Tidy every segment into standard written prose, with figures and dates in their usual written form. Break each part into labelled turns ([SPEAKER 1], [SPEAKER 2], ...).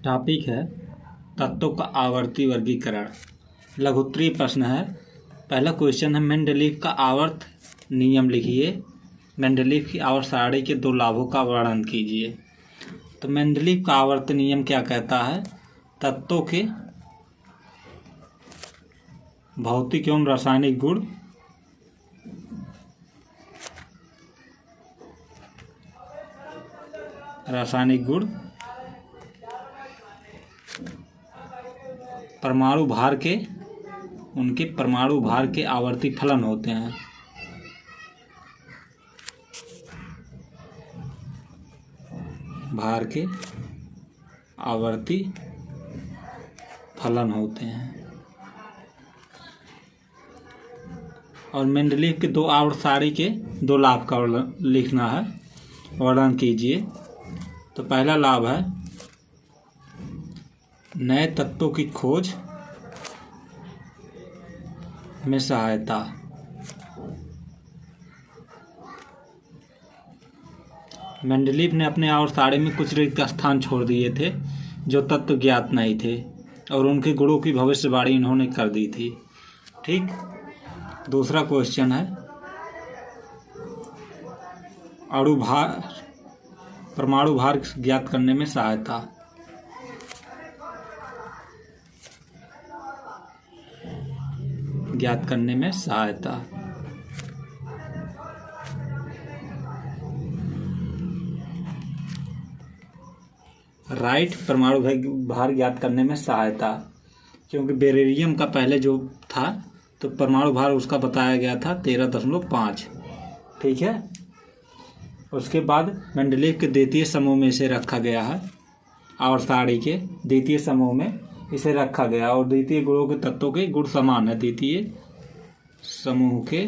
[SPEAKER 1] Topic है तत्वों का आवर्ती वर्गीकरण। लघुत्तरीय प्रश्न है। पहला क्वेश्चन है, मेंडलीव का आवर्त नियम लिखिए। मेंडलीव की आवर्त सारणी के दो लाभों का वर्णन कीजिए। तो मेंडलीव का आवर्त नियम क्या कहता है? तत्वों के भौतिक एवं रासायनिक गुण परमाणु भार के उनके परमाणु भार के आवर्ती फलन होते हैं। भार के आवर्ती फलन होते हैं। और मेंडलीव के दो आवर्त सारणी के दो लाभ का लिखना है, वर्णन कीजिए। तो पहला लाभ है नए तत्वों की खोज में सहायता। मेंडलीव ने अपने आवर्त सारणी में कुछ रिक्त स्थान छोड़ दिए थे जो तत्व ज्ञात नहीं थे, और उनके गुणों की भविष्यवाणी इन्होंने कर दी थी। ठीक। दूसरा क्वेश्चन है, परमाणु भार ज्ञात करने में सहायता। राइट, परमाणु भार ज्ञात करने में सहायता, क्योंकि बेरिलियम का पहले जो था तो परमाणु भार उसका बताया गया था 13.5। ठीक है। उसके बाद मेंडलीव के द्वितीय समूह में इसे रखा गया है। आवर्त सारणी के द्वितीय समूह में इसे रखा गया, और द्वितीय गुणों के तत्वों के गुण समान है। द्वितीय समूह के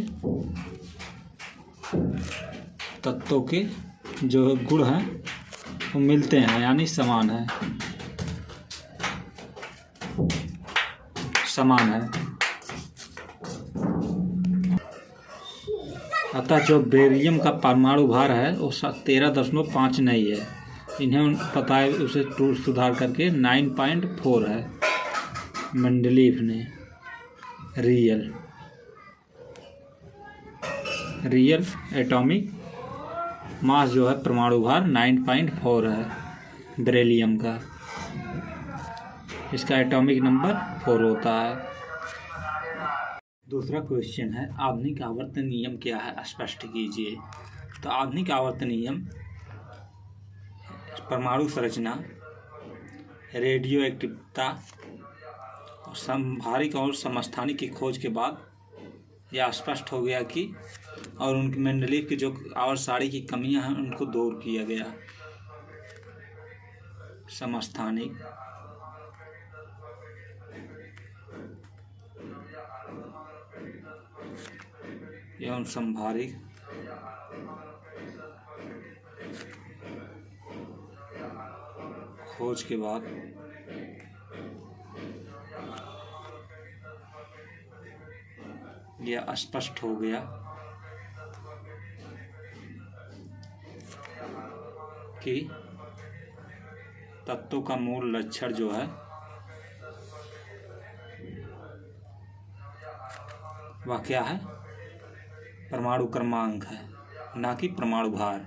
[SPEAKER 1] तत्वों के जो गुण हैं वो मिलते हैं, यानी समान है। अतः जो बेरिलियम का परमाणु भार है वो 13.5 नहीं है। इन्हें पता है, उसे सुधार करके 9.4 है। मेंडलीव ने रियल एटॉमिक मास जो है परमाणु भार 9.4 है बेरिलियम का। इसका एटॉमिक नंबर 4 होता है। दूसरा क्वेश्चन है, आधुनिक आवर्त नियम क्या है, स्पष्ट कीजिए। तो आधुनिक आवर्त नियम परमाणु संरचना, रेडियो एक्टिविता, समभारिक और समस्थानिक की खोज के बाद यह स्पष्ट हो गया कि और उनके मेंडलीव की जो आवर्त सारणी की कमियां हैं उनको दूर किया गया। समस्थानिक एवं समभारिक खोज के बाद यह स्पष्ट हो गया कि तत्वों का मूल लक्षण जो है वह क्या है? परमाणु क्रमांक है, ना कि परमाणु भार,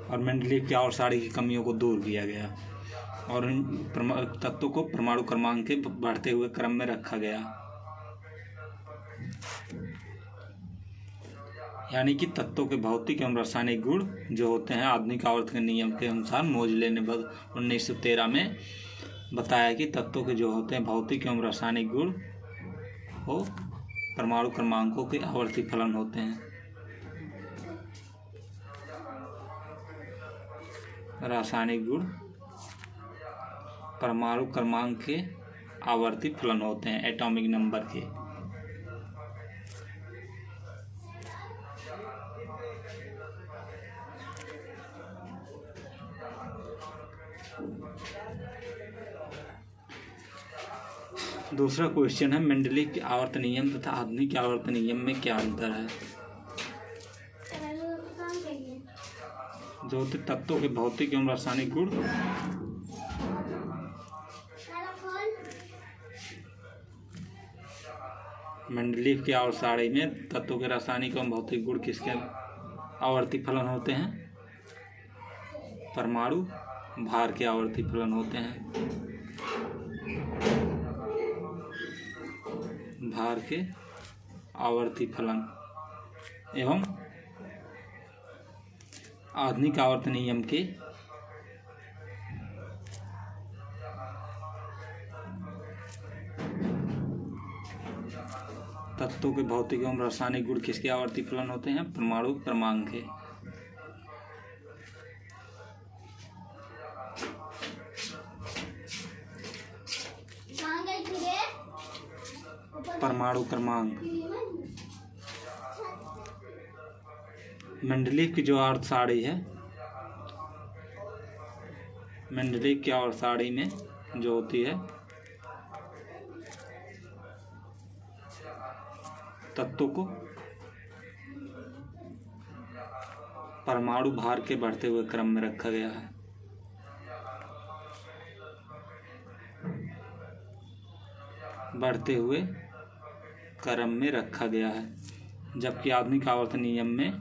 [SPEAKER 1] और मेंडलीव की आवर्त सारणी की कमियों को दूर किया गया, और इन तत्वों को परमाणु क्रमांक के बढ़ते हुए क्रम में रखा गया। यानी कि तत्वों के भौतिक एवं रासायनिक गुण जो होते हैं आधुनिक आवर्त के नियम के अनुसार मोजले ने 1913 में बताया कि तत्वों के जो होते हैं भौतिक एवं रासायनिक गुण वो परमाणु क्रमांकों के आवर्ती फलन होते हैं। रासायनिक गुण परमाणु क्रमांक के आवर्ती फलन होते हैं, एटॉमिक नंबर के। दूसरा क्वेश्चन है, मेंडलीव के आवर्त नियम तथा आधुनिक आवर्त नियम में क्या अंतर है? जो होते तत्वों के भौतिक एवं रासायनिक गुण, मेंडलीव की आवर्त सारणी में तत्वों के रासायनिक एवं भौतिक गुण किसके आवर्ती फलन होते हैं? परमाणु भार के आवर्ती फलन होते हैं। भार के आवर्ती फलन एवं आधुनिक आवर्त नियम के तत्वों के भौतिक एवं रासायनिक गुण किसके आवर्ती फलन होते हैं? परमाणु क्रमांक के। परमाणु क्रमांक। मेंडलीव की जो आवर्त सारणी है, मेंडलीव की आवर्त सारणी में जो होती है तत्वों को परमाणु भार के बढ़ते हुए क्रम में रखा गया है। बढ़ते हुए क्रम में रखा गया है, जबकि आधुनिक आवर्त नियम में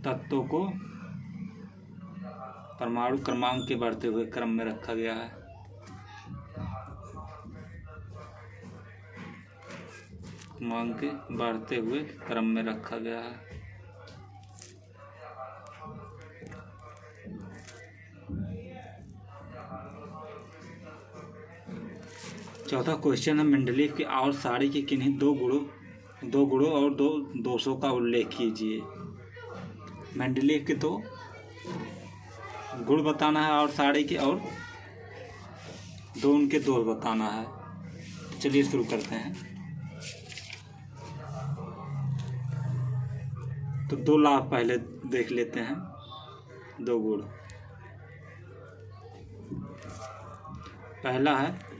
[SPEAKER 1] तत्वों को परमाणु क्रमांक के बढ़ते हुए क्रम में रखा गया है। क्रमांक के बढ़ते हुए क्रम में रखा गया है। चौथा क्वेश्चन है, मेंडलीव की आवर्त सारणी के किन्हीं दो गुणों और दो दोषों का उल्लेख कीजिए। मेंडलीव के दो गुण बताना है आवर्त सारणी के, और दो उनके दोष बताना है। तो चलिए शुरू करते हैं। तो दो लाभ पहले देख लेते हैं। दो गुण, पहला है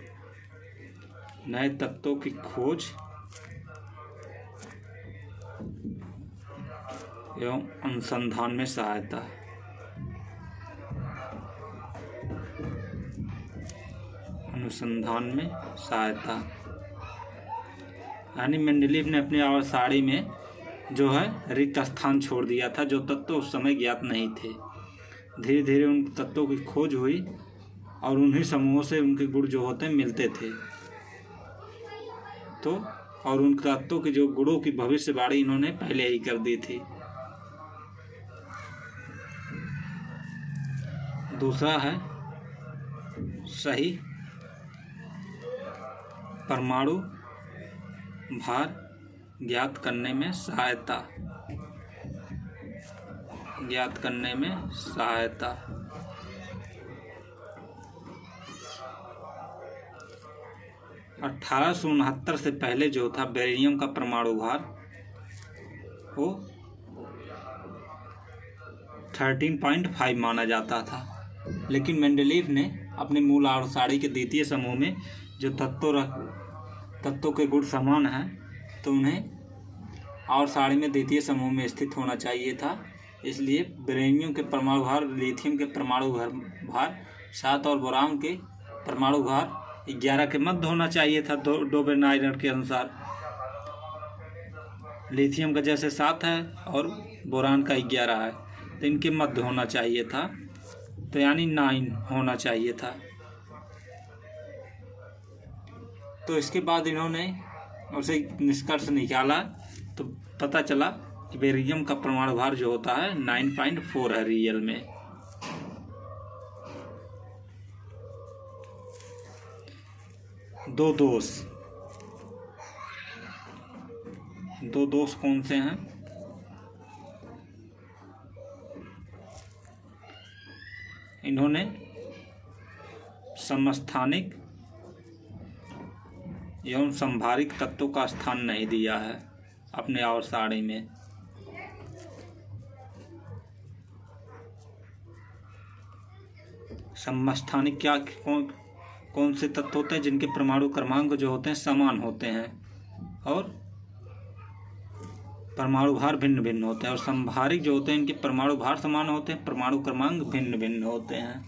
[SPEAKER 1] नए तत्वों की खोज एवं अनुसंधान में सहायता। अनुसंधान में सहायता यानी मेंडलीव ने अपनी आवर्त सारणी में जो है रिक्त स्थान छोड़ दिया था, जो तत्व उस समय ज्ञात नहीं थे। धीरे धीरे उन तत्वों की खोज हुई और उन्हीं समूहों से उनके गुण जो होते हैं मिलते थे। तो और उन तत्वों के जो गुणों की भविष्यवाणी इन्होंने पहले ही कर दी थी। दूसरा है सही परमाणु भार ज्ञात करने में सहायता। ज्ञात करने में सहायता। 1869 से पहले जो था बेरिलियम का परमाणु भार वो 13.5 माना जाता था, लेकिन मेंडलीव ने अपने मूल आवर्त सारणी के द्वितीय समूह में जो तत्वों के गुण समान हैं, तो उन्हें आवर्त सारणी में द्वितीय समूह में स्थित होना चाहिए था। इसलिए बेरिलियम के परमाणु भार लिथियम के परमाणु भार 7 और बोरान के परमाणु भार 11 के मध्य होना चाहिए था। डोबेनाइनर के अनुसार लिथियम का जैसे 7 है और बोरान का 11 है, तो इनके मध्य होना चाहिए था, तो यानी 9 होना चाहिए था। तो इसके बाद इन्होंने उसे निष्कर्ष निकाला, तो पता चला कि बेरिलियम का परमाणु भार जो होता है 9.4 है रियल में। दो दोष कौन से हैं? इन्होंने समस्थानिक एवं संभारिक तत्वों का स्थान नहीं दिया है अपने आवर्त सारणी में। समस्थानिक क्या कौन से तत्व होते हैं जिनके परमाणु क्रमांक जो होते हैं समान होते हैं और परमाणु भार भिन्न भिन्न होते हैं, और संभारिक जो होते हैं इनके परमाणु भार समान होते हैं, परमाणु क्रमांक भिन्न भिन्न होते हैं।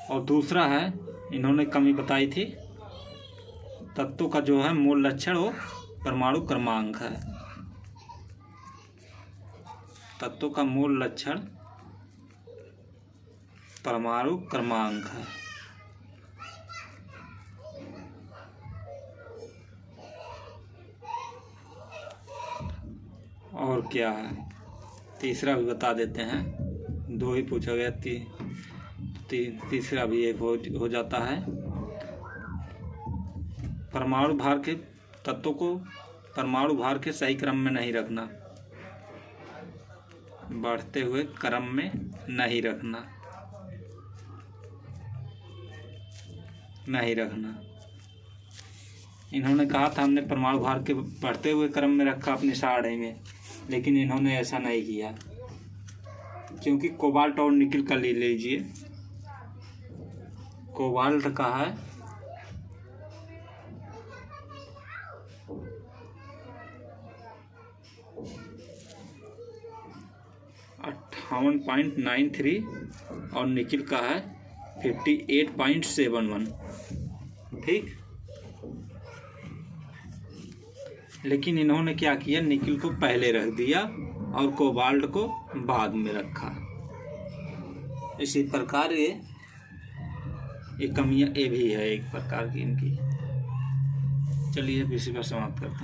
[SPEAKER 1] और दूसरा है, इन्होंने कमी बताई थी, तत्वों का जो है मूल लक्षण वो परमाणु क्रमांक है। तत्वों का मूल लक्षण परमाणु क्रमांक है। और क्या है, तीसरा भी बता देते हैं, 2 ही पूछा गया, तीसरा भी एक हो जाता है। परमाणु भार के तत्वों को परमाणु भार के सही क्रम में नहीं रखना, बढ़ते हुए क्रम में नहीं रखना, नहीं रखना। इन्होंने कहा था हमने परमाणु भार के बढ़ते हुए क्रम में रखा अपनी सारणी में, लेकिन इन्होंने ऐसा नहीं किया, क्योंकि कोबाल्ट और निकिल का ले लीजिए। कोबाल्ट का है 58.93 और निकिल का है 58.71। ठीक, लेकिन इन्होंने क्या किया, निकिल को पहले रख दिया और कोबाल्ट को बाद में रखा। इसी प्रकार ये कमियां ये भी है एक प्रकार की इनकी। चलिए इसी पर समाप्त करते हैं।